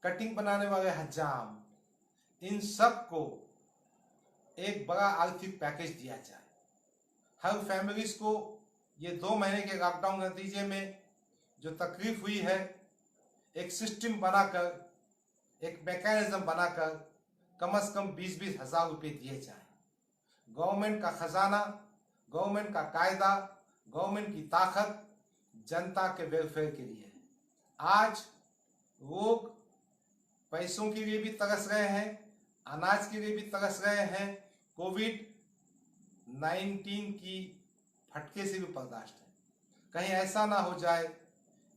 Cutting बनाने वाले हज्जाम, इन सब को एक बड़ा आर्थिक पैकेज दिया जाए। हर फैमिलीज को ये 2 महीने के लॉकडाउन के नतीजे में जो तकलीफ हुई है, एक सिस्टम बनाकर, एक मैकेनिज्म बनाकर कम से कम 20-20 हजार रुपये दिए जाए। गवर्नमेंट का खजाना, गवर्नमेंट का कायदा, गवर्नमेंट की ताकत जनता के वेलफेयर के लिए है। आज लोग पैसों के लिए भी तरस रहे हैं, अनाज के लिए भी तरस रहे हैं, कोविड-19 की फटके से भी बर्दाश्त है। कहीं ऐसा ना हो जाए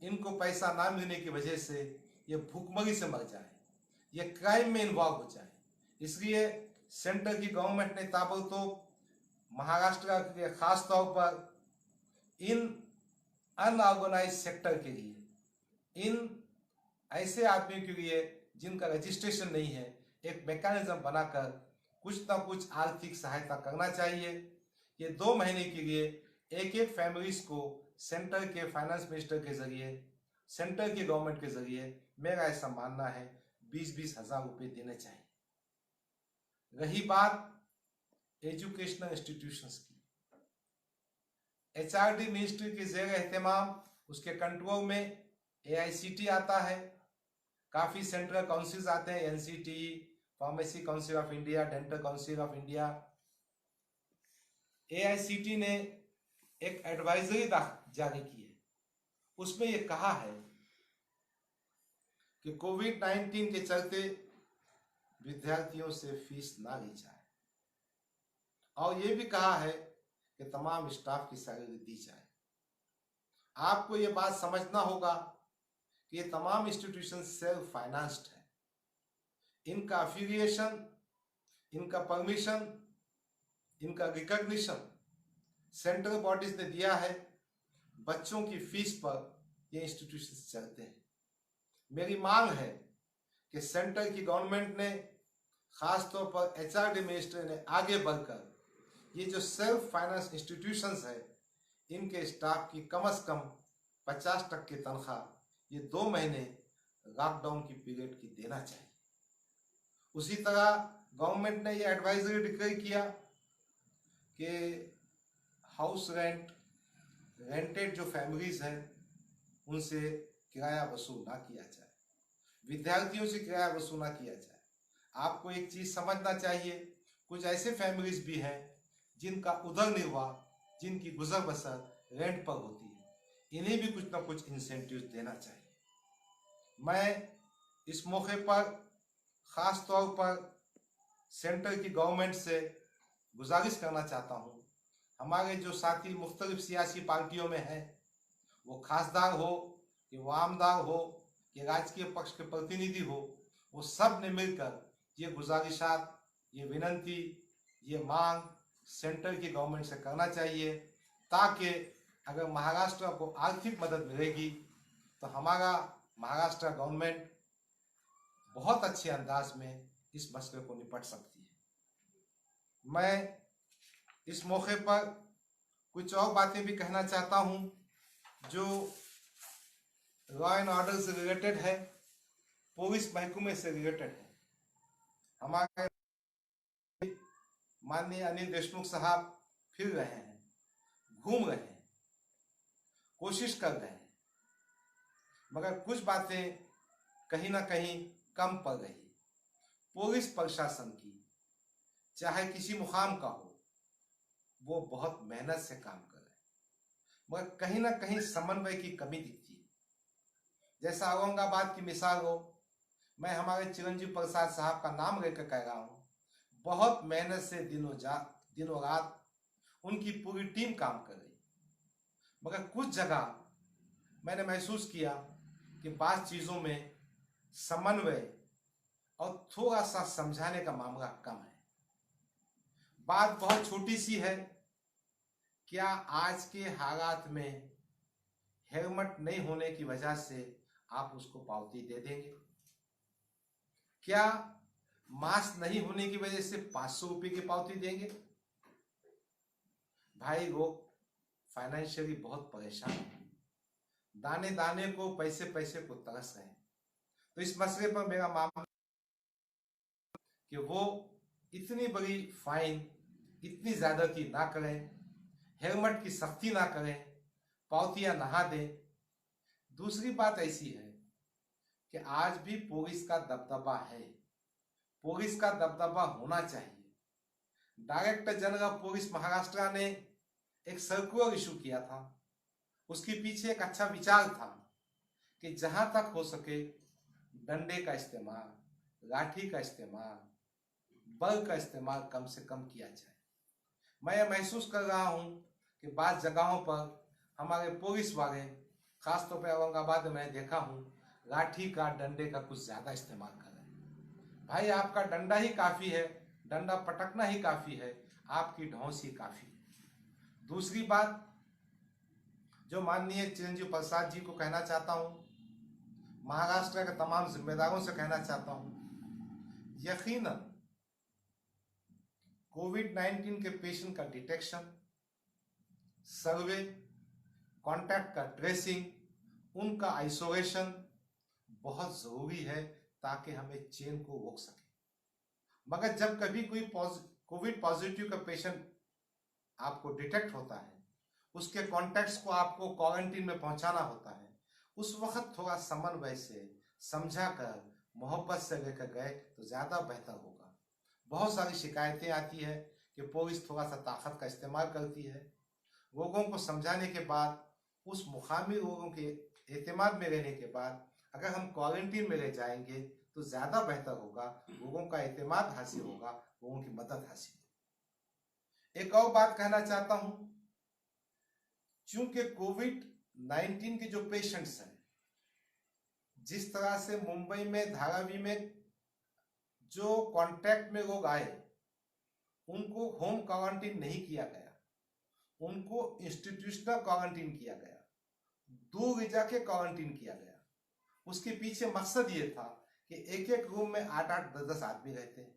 इनको पैसा ना मिलने की वजह से ये भूखमरी से मर जाए, ये क्राइम में इन्वॉल्व हो जाए। इसलिए सेंटर की गवर्नमेंट ने ताबड़तोड़ महाराष्ट्र के खास तौर पर इन अनऑर्गेनाइज सेक्टर के लिए, इन ऐसे आदमियों के लिए जिनका रजिस्ट्रेशन नहीं है, एक मैकेनिज्म बनाकर कुछ ना कुछ आर्थिक सहायता करना चाहिए। ये 2 महीने के लिए एक फैमिलीज को सेंटर के फाइनेंस मिनिस्टर के जरिए, सेंटर की गवर्नमेंट के जरिए, मेरा ऐसा मानना है 20-20 हजार रुपये देने चाहिए। रही बात एजुकेशनल इंस्टीट्यूशंस की, HRD मिनिस्ट्री के जेर एहतमाम, उसके कंट्रोल में AICT आता है, काफी सेंट्रल काउंसिल्स आते हैं, NCTE, pharmacy council of India, dental council of India. AICT ने एक एडवाइजरी जारी की है, उसमें यह कहा है कि कोविड-19 के चलते विद्यार्थियों से फीस ना ली जाए, और यह भी कहा है कि तमाम स्टाफ की सैलरी दी जाए। आपको यह बात समझना होगा कि ये तमाम इंस्टीट्यूशन सेल्फ फाइनेंस्ड है। इनका अफिलिएशन, इनका परमिशन, इनका रिकॉग्निशन सेंट्रल बॉडीज ने दिया है। बच्चों की फीस पर ये इंस्टीट्यूशन चलते हैं। मेरी मांग है कि सेंटर की गवर्नमेंट ने, खासतौर पर HRD मिनिस्टर ने आगे बढ़कर ये जो सेल्फ फाइनेंस इंस्टीट्यूशंस है, इनके स्टाफ की कम से कम 50% तनख्वाह ये 2 महीने लॉकडाउन की पीरियड की देना चाहिए। उसी तरह गवर्नमेंट ने ये एडवाइजरी डिक्लेयर किया कि हाउस रेंटेड जो फैमिलीज हैं उनसे किराया वसूल ना किया जाए, विद्यार्थियों से किराया वसूल ना किया जाए। आपको एक चीज समझना चाहिए, कुछ ऐसे फैमिलीज भी हैं जिनका उदर निर्वाह, जिनकी गुजर बसर रेंट पर होती है, इन्हें भी कुछ ना कुछ इंसेंटिव देना चाहिए। मैं इस मौके पर खास तौर पर सेंटर की गवर्नमेंट से गुजारिश करना चाहता हूँ, हमारे जो साथी मुख्तलिफ सियासी पार्टियों में हैं, वो खासदार हो कि वो आमदार हो कि राजकीय पक्ष के प्रतिनिधि हो, वो सब ने मिलकर ये गुजारिशात, ये विनंती, ये मांग सेंटर की गवर्नमेंट से करना चाहिए, ताकि अगर महाराष्ट्र को आर्थिक मदद मिलेगी तो हमारा महाराष्ट्र गवर्नमेंट बहुत अच्छे अंदाज में इस मसले को निपट सकती है। मैं इस मौके पर कुछ और बातें भी कहना चाहता हूं जो लॉ एंड ऑर्डर से रिलेटेड है, पुलिस महकमे से रिलेटेड है। हमारे माननीय अनिल देशमुख साहब फिर रहे हैं, घूम रहे हैं, कोशिश कर रहे हैं, मगर कुछ बातें कहीं ना कहीं कम पड़ रही। पुलिस प्रशासन की, चाहे किसी मुकाम का हो, वो बहुत मेहनत से काम कर रहे हैं, मगर कहीं ना कहीं समन्वय की कमी दिखती है। जैसा औरंगाबाद की मिसाल हो, मैं हमारे चिरंजीव प्रसाद साहब का नाम लेकर कह रहा हूँ, बहुत मेहनत से दिनों रात उनकी पूरी टीम काम कर रही, मगर कुछ जगह मैंने महसूस किया कि बात चीजों में समन्वय और थोड़ा सा समझाने का मामला कम है। बात बहुत छोटी सी है, क्या आज के हालात में हेलमेट नहीं होने की वजह से आप उसको पावती दे देंगे? क्या मास्क नहीं होने की वजह से 500 रुपये की पावती देंगे? भाई लोग फाइनेंशियली बहुत परेशान हैं, दाने दाने को, पैसे पैसे को तरस रहे हैं। तो इस मसले पर मेरा मामला कि वो इतनी बड़ी फाइन, इतनी ज्यादती ना करें, हेलमेट की सख्ती ना करें, पावतियां नहा दें। दूसरी बात ऐसी है कि आज भी पुलिस का दबदबा है, पुलिस का दबदबा होना चाहिए। डायरेक्टर जनरल पुलिस महाराष्ट्र ने एक सर्कुलर इशू किया था, उसके पीछे एक अच्छा विचार था कि जहां तक हो सके डंडे का इस्तेमाल, लाठी का इस्तेमाल, बल का इस्तेमाल कम से कम किया जाए। मैं यह महसूस कर रहा हूं कि बात जगहों पर हमारे पुलिस वाले, खासतौर पर औरंगाबाद में देखा हूं, लाठी का, डंडे का कुछ ज्यादा इस्तेमाल कर रहे हैं। भाई आपका डंडा ही काफी है, डंडा पटकना ही काफी है, आपकी ढौंस ही काफी है। दूसरी बात जो माननीय चिरंजीव प्रसाद जी को कहना चाहता हूं, महाराष्ट्र के तमाम जिम्मेदारों से कहना चाहता हूं, यकीनन कोविड-19 के पेशेंट का डिटेक्शन, सर्वे, कॉन्टैक्ट का ट्रेसिंग, उनका आइसोलेशन बहुत जरूरी है ताकि हमें चेन को रोक सके। मगर जब कभी कोई कोविड पॉजिटिव का पेशेंट आपको डिटेक्ट होता है, उसके कॉन्टैक्ट्स को आपको क्वारंटीन में पहुंचाना होता है, उस वक्त थोड़ा समन्वय से, समझा कर, मोहब्बत से लेकर गए तो ज्यादा बेहतर होगा। बहुत सारी शिकायतें आती है कि पुलिस थोड़ा सा ताकत का इस्तेमाल करती है। लोगों को समझाने के बाद, उस मुकामी लोगों के एतमाद में रहने के बाद अगर हम क्वारंटीन में रह जाएंगे तो ज्यादा बेहतर होगा, लोगों का एतमाद हासिल होगा, लोगों की मदद हासिल होगी। एक और बात कहना चाहता हूं, चूंकि कोविड-19 के जो पेशेंट्स हैं, जिस तरह से मुंबई में, धारावी में जो कांटेक्ट में लोग आए, उनको होम क्वारंटीन नहीं किया गया, उनको इंस्टीट्यूशनल क्वारंटीन किया गया, दूर ले जाके क्वारंटीन किया गया। उसके पीछे मकसद ये था कि एक एक रूम में 8-8, 10-10 आदमी रहते हैं,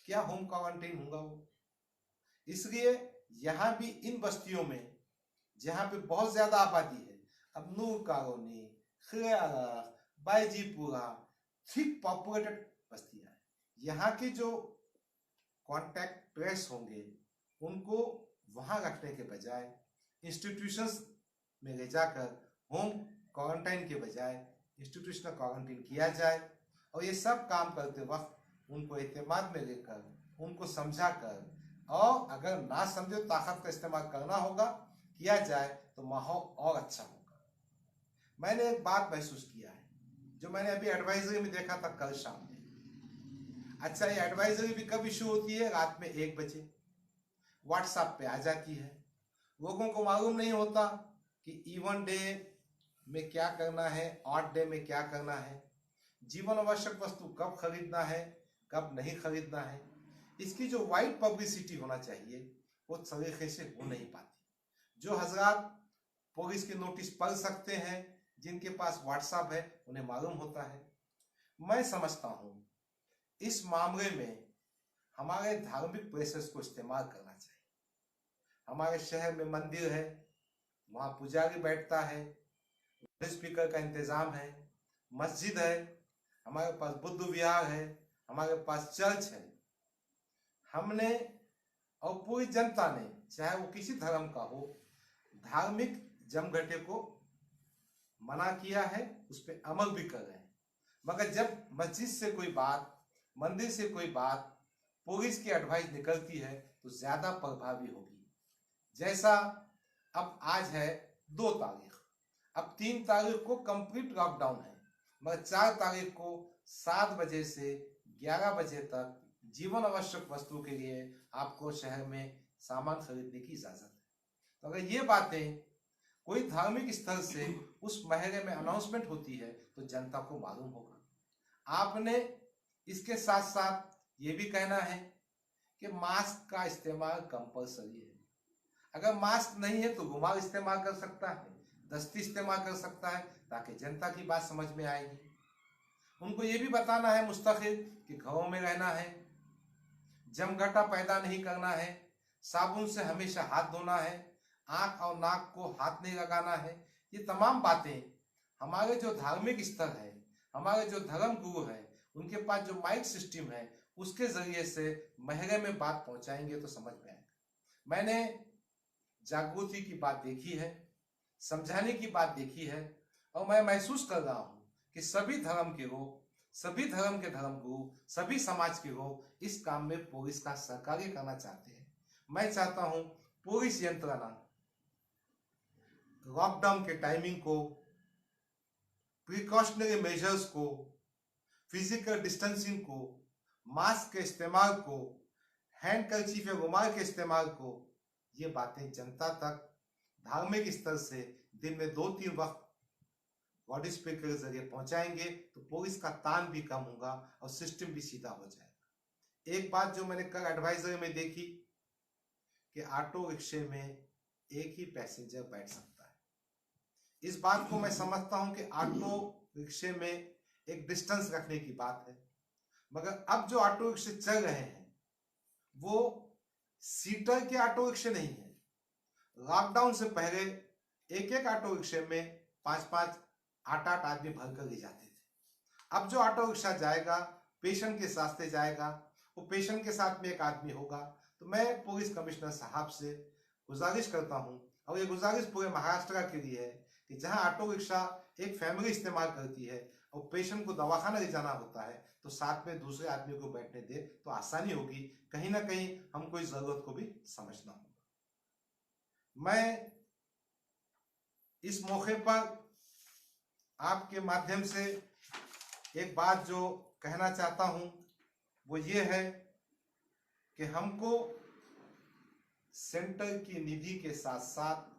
क्या होम क्वारंटीन होगा वो? इसलिए यहां भी इन बस्तियों में जहां पे बहुत ज्यादा आबादी है, अब नूर कॉलोनी, खियारा, बाईजीपुरा, थिक पॉपुलेटेड बस्तियां हैं, यहाँ के जो कॉन्टैक्ट ट्रेस होंगे उनको वहां रखने के बजाय इंस्टीट्यूशंस में ले जाकर होम क्वारंटाइन के बजाय इंस्टीट्यूशनल क्वारंटीन किया जाए। और ये सब काम करते वक्त उनको एतमाद में लेकर, उनको समझा कर, और अगर ना समझे तो ताकत का इस्तेमाल करना होगा, किया जाए तो माहौल और अच्छा होगा। मैंने एक बात महसूस किया है, जो मैंने अभी एडवाइजरी में देखा था कल शाम में। अच्छा, ये एडवाइजरी भी कब इशू होती है? रात में 1 बजे व्हाट्सएप पे आ जाती है। लोगों को मालूम नहीं होता कि इवन डे में क्या करना है, ऑड डे में क्या करना है, जीवन आवश्यक वस्तु कब खरीदना है, कब नहीं खरीदना है। इसकी जो वाइड पब्लिसिटी होना चाहिए वो तरीके से हो नहीं पाती। जो हजरात पुलिस के नोटिस पढ़ सकते हैं, जिनके पास व्हाट्सएप है, उन्हें मालूम होता है। मैं समझता हूं इस मामले में हमारे धार्मिक प्रेसेस को इस्तेमाल करना चाहिए। हमारे शहर में मंदिर है, वहां पुजारी बैठता है, स्पीकर का इंतजाम है, मस्जिद है, हमारे पास बुद्ध विहार है, हमारे पास चर्च है। हमने और पूरी जनता ने, चाहे वो किसी धर्म का हो, धार्मिक जमघटे को मना किया है, उस पर अमल भी कर रहे हैं। मगर जब मस्जिद से कोई बात, मंदिर से कोई बात, पुलिस की एडवाइस निकलती है तो ज्यादा प्रभावी होगी। जैसा अब आज है 2 तारीख, अब 3 तारीख को कंप्लीट लॉकडाउन है, मगर 4 तारीख को 7 बजे से 11 बजे तक जीवन आवश्यक वस्तु के लिए आपको शहर में सामान खरीदने की इजाजत है। तो अगर ये बातें कोई धार्मिक स्थल से उस महीने में अनाउंसमेंट होती है तो जनता को मालूम होगा। आपने इसके साथ साथ ये भी कहना है कि मास्क का इस्तेमाल कंपलसरी है। अगर मास्क नहीं है तो रुमाल इस्तेमाल कर सकता है, दस्ती इस्तेमाल कर सकता है, ताकि जनता की बात समझ में आएगी। उनको ये भी बताना है मुस्तकिल कि घरों में रहना है, जमघटा पैदा नहीं करना है, साबुन से हमेशा हाथ धोना है, आंख और नाक को हाथ नहीं लगाना है। ये तमाम बातें हमारे जो धार्मिक स्थल है, हमारे जो धर्म गुरु हैं उनके पास जो माइक सिस्टम है उसके जरिए से महरे में बात पहुंचाएंगे तो समझ में आएगा। मैंने जागृति की बात देखी है, समझाने की बात देखी है, और मैं महसूस कर रहा हूं कि सभी धर्म के लोग, सभी धर्म के धर्म गुरु, सभी समाज के लोग इस काम में पुलिस का सहकार्य करना चाहते हैं। मैं चाहता हूं पुलिस यंत्रणा लॉकडाउन के टाइमिंग को, प्रिकॉशनरी मेजर्स को, फिजिकल डिस्टेंसिंग को, मास्क के इस्तेमाल को, हैंड कर्चीफ या रुमाल के इस्तेमाल को, ये बातें जनता तक धार्मिक स्तर से दिन में 2-3 वक्त लाउड स्पीकर के जरिए पहुंचाएंगे तो पुलिस का तान भी कम होगा और सिस्टम भी सीधा हो जाएगा। एक बात जो मैंने कल एडवाइजरी में देखी कि ऑटो रिक्शे में एक ही पैसेंजर बैठ सकता है। इस बात को मैं समझता हूं कि ऑटो रिक्शे में एक डिस्टेंस रखने की बात है, मगर अब जो ऑटो रिक्शे चल रहे हैं वो सीटर के ऑटो रिक्शे नहीं है। लॉकडाउन से पहले एक ऑटो रिक्शे में 5-5, 8-8 आदमी भरकर ले जाते थे। अब जो ऑटो रिक्शा जाएगा पेशेंट के साथ से जाएगा, वो पेशेंट के साथ में एक आदमी होगा। तो मैं पुलिस कमिश्नर साहब से गुजारिश करता हूं, और ये गुजारिश पूरे महाराष्ट्र के लिए है कि जहां ऑटो रिक्शा एक फैमिली इस्तेमाल करती है और पेशेंट को दवाखाना ले जाना होता है तो साथ में दूसरे आदमी को बैठने दे तो आसानी होगी। कहीं ना कहीं हमको इस जरूरत को भी समझना होगा। मैं इस मौके पर आपके माध्यम से एक बात जो कहना चाहता हूं वो ये है कि हमको सेंटर की निधि के साथ साथ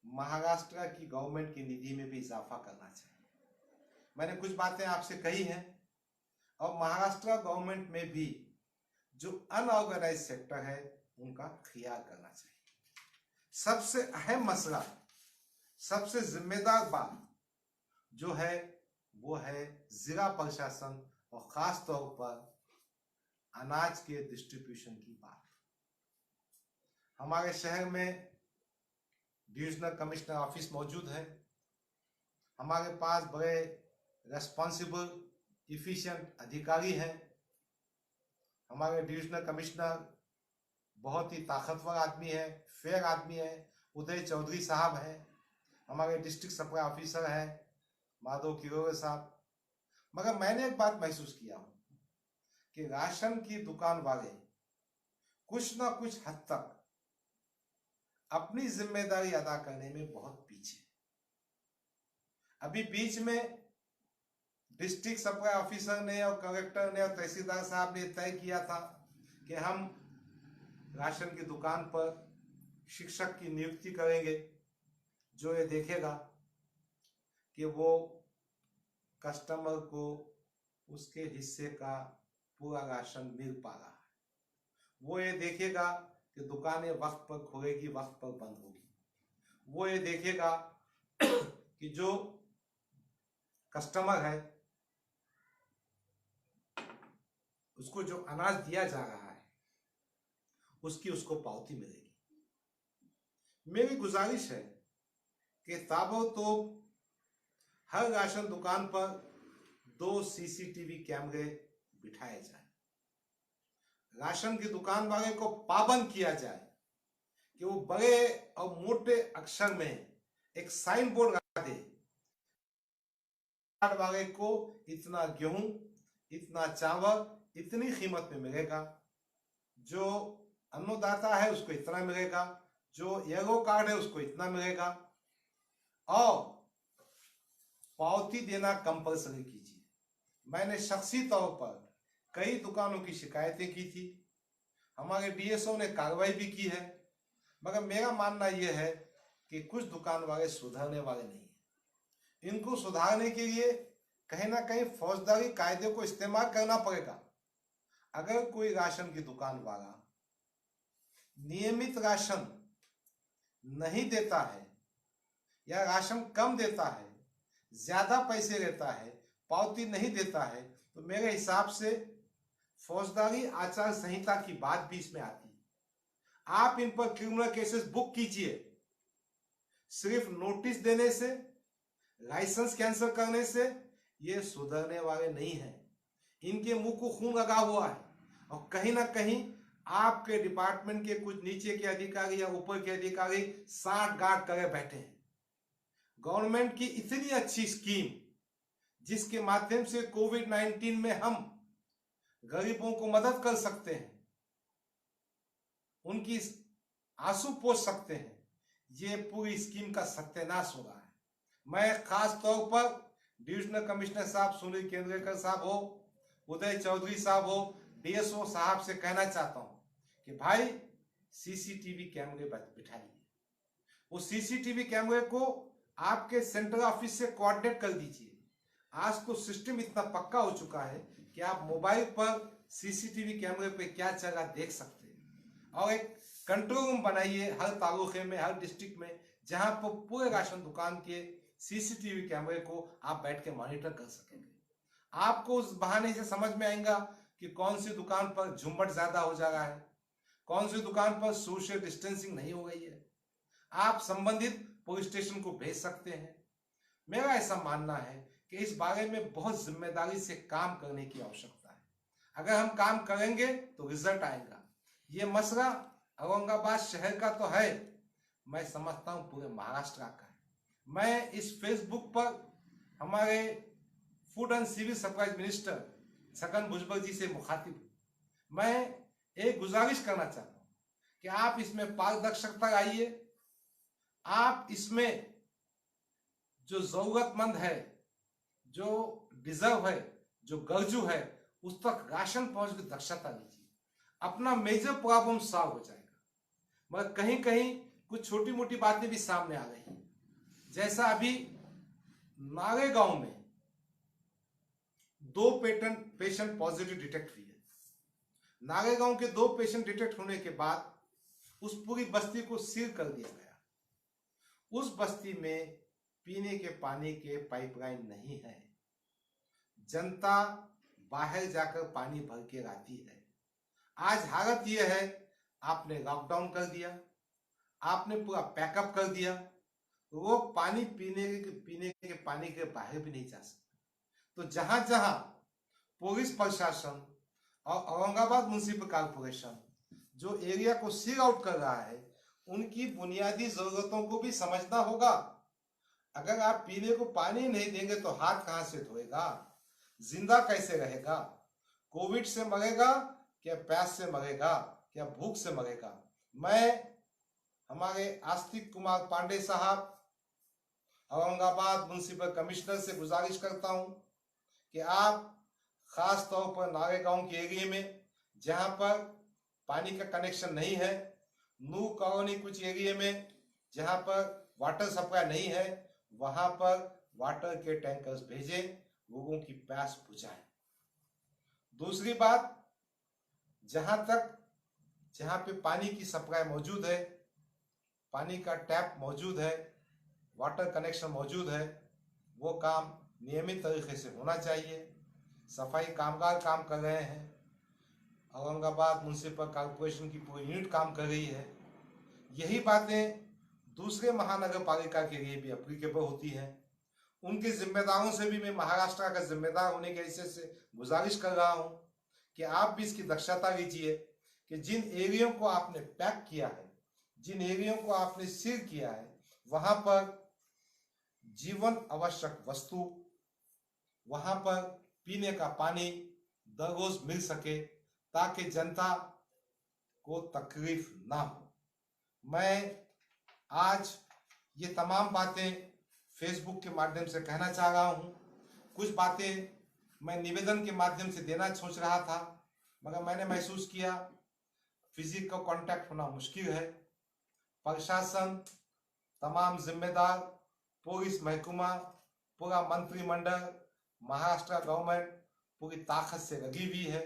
महाराष्ट्र की गवर्नमेंट की निधि में भी इजाफा करना चाहिए। मैंने कुछ बातें आपसे कही हैं, और महाराष्ट्र गवर्नमेंट में भी जो अनऑर्गेनाइज सेक्टर है उनका ख्याल करना चाहिए। सबसे अहम मसला, सबसे जिम्मेदार बात जो है वो है जिला प्रशासन और खास तौर पर अनाज के डिस्ट्रीब्यूशन की बात। हमारे शहर में डिविजनल कमिश्नर ऑफिस मौजूद है। हमारे पास बड़े रेस्पॉन्सिबल, इफिशिएंट अधिकारी हैं। हमारे डिविजनल कमिश्नर बहुत ही ताकतवर आदमी है, फेयर आदमी है, उदय चौधरी साहब हैं। हमारे डिस्ट्रिक्ट सप्लाई ऑफिसर हैं माधव किरोगे साहब। मगर मैंने एक बात महसूस किया हूं कि राशन की दुकान वाले कुछ ना कुछ हद तक अपनी जिम्मेदारी अदा करने में बहुत पीछे। अभी बीच में डिस्ट्रिक्ट सप्लाई ऑफिसर ने और कलेक्टर ने और तहसीलदार साहब ने तय किया था कि हम राशन की दुकान पर शिक्षक की नियुक्ति करेंगे जो ये देखेगा कि वो कस्टमर को उसके हिस्से का पूरा राशन मिल पा रहा है। वो ये देखेगा कि दुकानें वक्त पर खुलेगी, वक्त पर बंद होगी। वो ये देखेगा कि जो कस्टमर है उसको जो अनाज दिया जा रहा है उसकी उसको पावती मिलेगी। मेरी गुजारिश है कि ताबड़तोड़ हर राशन दुकान पर 2 सीसीटीवी कैमरे बिठाए जाए। राशन की दुकान वाले को पाबंद किया जाए कि वो बड़े और मोटे अक्षर में एक साइन बोर्ड लगा दे, वाले को इतना गेहूं, इतना चावल, इतनी कीमत में मिलेगा, जो अन्नदाता है उसको इतना मिलेगा, जो येलो कार्ड है उसको इतना मिलेगा, और पावती देना कंपलसरी कीजिए। मैंने शख्सी तौर पर कई दुकानों की शिकायतें की थी, हमारे डीएसओ ने कार्रवाई भी की है, मगर मेरा मानना यह है कि कुछ दुकान वाले सुधरने वाले नहीं हैं। इनको सुधारने के लिए कहीं ना कहीं फौजदारी कायदे को इस्तेमाल करना पड़ेगा। अगर कोई राशन की दुकान वाला नियमित राशन नहीं देता है या राशन कम देता है, ज्यादा पैसे लेता है, पावती नहीं देता है, तो मेरे हिसाब से फौजदारी आचार संहिता की बात भी इसमें आती है। आप इन पर क्रिमिनल केसेस बुक कीजिए। सिर्फ नोटिस देने से, लाइसेंस कैंसिल करने से ये सुधरने वाले नहीं हैं। इनके मुंह को खून लगा हुआ है और कहीं ना कहीं आपके डिपार्टमेंट के कुछ नीचे के अधिकारी या ऊपर के अधिकारी साठ गांठ करे बैठे हैं। गवर्नमेंट की इतनी अच्छी स्कीम जिसके माध्यम से कोविड-19 में हम गरीबों को मदद कर सकते हैं, उनकी आंसू पोंछ सकते हैं, ये पूरी स्कीम का सत्यानाश हो रहा है। मैं खास तौर पर डिविजनल कमिश्नर साहब सुनील केंद्रेकर साहब हो, उदय चौधरी साहब हो, डीएसओ साहब से कहना चाहता हूं कि भाई सीसीटीवी कैमरे बिठाइए। उस सीसीटीवी कैमरे को आपके सेंट्रल ऑफिस से कोऑर्डिनेट कर दीजिए। आज तो सिस्टम इतना पक्का हो चुका है कि आप मोबाइल पर सीसीटीवी कैमरे पे क्या चल रहा देख सकते हैं। और एक कंट्रोल रूम बनाइए हर तालुके में, हर डिस्ट्रिक्ट में, जहां पर पूरे राशन दुकान के सीसीटीवी कैमरे को आप बैठ के मॉनिटर कर सकेंगे। आपको उस बहाने से समझ में आएगा कि कौन सी दुकान पर झुम्मट ज्यादा हो जा रहा है, कौन सी दुकान पर सोशल डिस्टेंसिंग नहीं हो गई है। आप संबंधित पुलिस स्टेशन को भेज सकते हैं। मेरा ऐसा मानना है कि इस बारे में बहुत जिम्मेदारी से काम करने की आवश्यकता है। अगर हम काम करेंगे तो रिजल्ट आएगा। ये मसला औरंगाबाद शहर का तो है, मैं समझता हूं पूरे महाराष्ट्र का है। मैं इस फेसबुक पर हमारे food and civil supplies minister Chhagan Bhujbal ji से मुखातिब हूं। मैं एक गुजारिश करना चाहता हूं कि आप इसमें पारदर्शिता लाइए। आप इसमें जो जरूरतमंद है, जो डिजर्व है, जो गरजू है, उस तक राशन पहुंच की दक्षता लीजिए। अपना मेजर प्रॉब्लम सॉल्व हो जाएगा। मगर कहीं कहीं कुछ छोटी मोटी बातें भी सामने आ रही हैं। जैसा अभी नारेगांव में 2 पेशेंट पॉजिटिव डिटेक्ट हुई है। नारेगांव के 2 पेशेंट डिटेक्ट होने के बाद उस पूरी बस्ती को सील कर दिया गया। उस बस्ती में पीने के पानी के पाइपलाइन नहीं है। जनता बाहर जाकर पानी भर के लाती है। आज हालत यह है, आपने लॉकडाउन कर दिया, आपने पूरा पैकअप कर दिया, लोग पानी पीने के पानी के बाहर भी नहीं जा सकते। तो जहां जहां पुलिस प्रशासन और औरंगाबाद म्युनिसिपल कॉर्पोरेशन जो एरिया को सील आउट कर रहा है, उनकी बुनियादी जरूरतों को भी समझना होगा। अगर आप पीने को पानी नहीं देंगे तो हाथ कहां से धोएगा, जिंदा कैसे रहेगा, कोविड से मरेगा क्या प्यास से मरेगा, क्या भूख से मरेगा। मैं हमारे आस्तिक कुमार पांडे साहब औरंगाबाद म्युनिसिपल कमिश्नर से गुजारिश करता हूं कि आप खास तौर पर नारेगांव के एरिया में जहां पर पानी का कनेक्शन नहीं है, नू कॉलोनी कुछ एरिया में जहां पर वाटर सप्लाई नहीं है, वहां पर वाटर के टैंकर्स भेजें, लोगों की प्यास बुझाएं। दूसरी बात, जहां पे पानी की सप्लाई मौजूद है, पानी का टैप मौजूद है, वाटर कनेक्शन मौजूद है, वो काम नियमित तरीके से होना चाहिए। सफाई कामगार काम कर रहे हैं, औरंगाबाद म्युनिसिपल कॉर्पोरेशन की पूरी यूनिट काम कर रही है। यही बातें दूसरे महानगर पालिका के लिए भी एप्लीकेबल होती हैं। उनके जिम्मेदारों से भी मैं महाराष्ट्र का जिम्मेदार होने के हिस्से से गुजारिश कर रहा हूं कि आप भी इसकी दक्षता लीजिए कि जिन एरियो को आपने पैक किया है, जिन एरियो को आपने सील किया है, वहां पर जीवन आवश्यक वस्तु, वहां पर पीने का पानी दर रोज मिल सके ताकि जनता को तकलीफ ना हो। मैं आज ये तमाम बातें फेसबुक के माध्यम से कहना चाह रहा हूं। कुछ बातें मैं निवेदन के माध्यम से देना सोच रहा था, मगर मैंने महसूस किया फिजिकल कांटेक्ट होना मुश्किल है। प्रशासन, तमाम जिम्मेदार, पुलिस महकमा, पूरा मंत्रिमंडल, महाराष्ट्र गवर्नमेंट पूरी ताकत से लगी हुई है।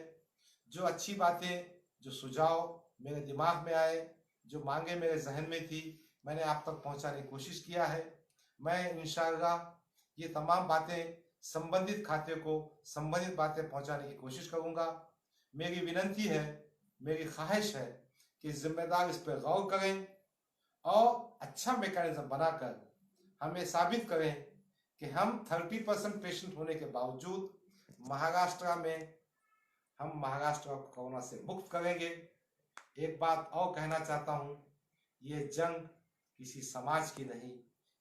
जो अच्छी बातें, जो सुझाव मेरे दिमाग में आए, जो मांगे मेरे जहन में थी, मैंने आप तक पहुंचाने की कोशिश किया है। मैं इंशाअल्लाह ये तमाम बातें संबंधित खाते को संबंधित बातें पहुंचाने की कोशिश करूंगा। मेरी विनंती है, मेरी ख्वाहिश है कि जिम्मेदार इस पर गौर करें और अच्छा मैकेनिज्म बनाकर हमें साबित करें कि हम 30% पेशेंट होने के बावजूद महाराष्ट्र में हम महाराष्ट्र को कोरोना से मुक्त करेंगे। एक बात और कहना चाहता हूं, ये जंग किसी समाज की नहीं,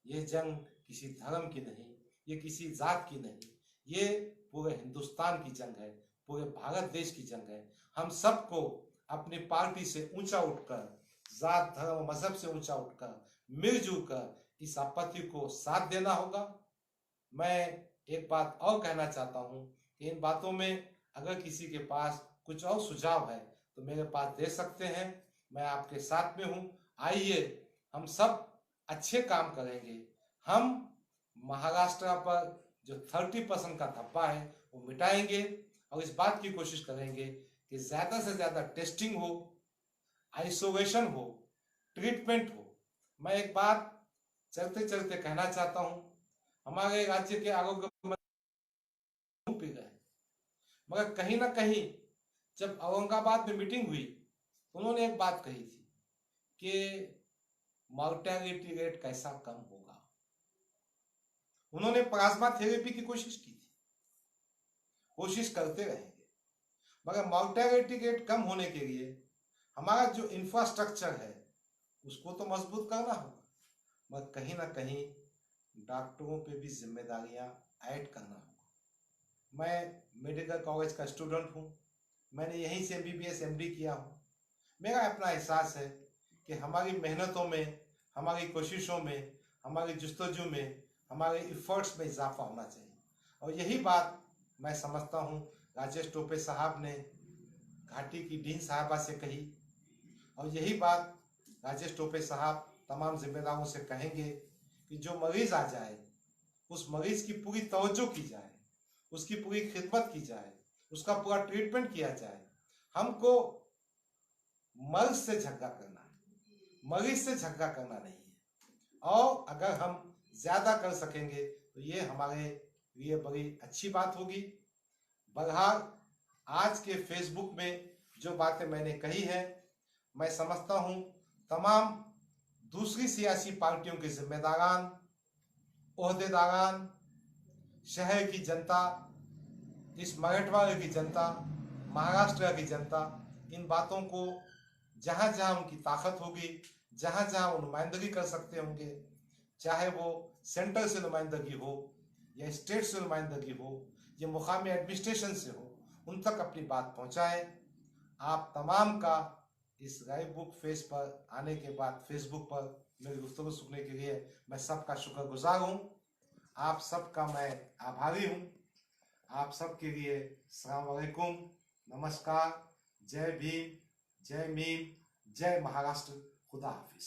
ये जंग किसी धर्म की नहीं, ये किसी जात की नहीं, ये पूरे हिंदुस्तान की जंग है, पूरे भारत देश की जंग है। हम सबको अपनी पार्टी से ऊंचा उठकर, जात धर्म मजहब से ऊंचा उठकर, मिलजुल कर इस आपत्ति को साथ देना होगा। मैं एक बात और कहना चाहता हूं कि इन बातों में अगर किसी के पास कुछ और सुझाव है तो मेरे पास दे सकते हैं, मैं आपके साथ में हूं। आइए हम सब अच्छे काम करेंगे। हम महाराष्ट्र पर जो 30% का धब्बा है वो मिटाएंगे और इस बात की कोशिश करेंगे कि ज्यादा से ज्यादा टेस्टिंग हो, आइसोलेशन हो, ट्रीटमेंट हो। मैं एक बात चलते चलते कहना चाहता हूं, हमारे राज्य के आरोग्य मंत्री पी गए, मगर कहीं ना कहीं जब औरंगाबाद में मीटिंग हुई तो उन्होंने एक बात कही थी कि मॉर्टेलिटी रेट कैसा कम होगा। उन्होंने प्लाज्मा थेरेपी की कोशिश की थी, कोशिश करते रहेंगे, मगर मॉर्टेलिटी रेट कम होने के लिए हमारा जो इंफ्रास्ट्रक्चर है उसको तो मजबूत करना होगा, मगर कहीं ना कहीं डॉक्टरों पे भी जिम्मेदारियां ऐड करना होगा। मैं मेडिकल कॉलेज का स्टूडेंट हूं, मैंने यहीं से MBBS MD किया हूं। मेरा अपना एहसास है कि हमारी मेहनतों में, हमारी कोशिशों में, हमारी जुस्तजू में, हमारे इफर्ट्स में इजाफा होना चाहिए। और यही बात मैं समझता हूं राजेश टोपे साहब ने घाटी की डीन साहबा से कही, और यही बात राजेश टोपे साहब तमाम जिम्मेदारों से कहेंगे कि जो मरीज आ जाए उस मरीज की पूरी तवज्जो की जाए, उसकी पूरी खिदमत की जाए, उसका पूरा ट्रीटमेंट किया जाए। हमको मर्ज से झगड़ा करना है, मरीज से झगड़ा करना नहीं है। और अगर हम ज्यादा कर सकेंगे तो ये हमारे लिए बड़ी अच्छी बात होगी। बहरहाल आज के फेसबुक में जो बातें मैंने कही है, मैं समझता हूं तमाम दूसरी सियासी पार्टियों के जिम्मेदारान, ओहदेदारान, शहर की जनता, इस मराठवाड़े की जनता, महाराष्ट्र की जनता इन बातों को जहां जहां उनकी ताकत होगी, जहां जहां वो नुमाइंदगी कर सकते होंगे, चाहे वो सेंटर से नुमाइंदगी हो या स्टेट से नुमाइंदगी हो या मुकामी एडमिनिस्ट्रेशन से हो, उन तक अपनी बात पहुंचाएं। आप तमाम का इस लाइव बुक फेस पर आने के बाद फेसबुक पर मेरी गुफ्तगू सुनने के लिए मैं सबका शुक्रगुजार हूं। आप सबका मैं आभारी हूं। आप सबके लिए अस्सलाम वालेकुम, नमस्कार, जय भीम, जय मीम, जय महाराष्ट्र, खुदा हाफिज।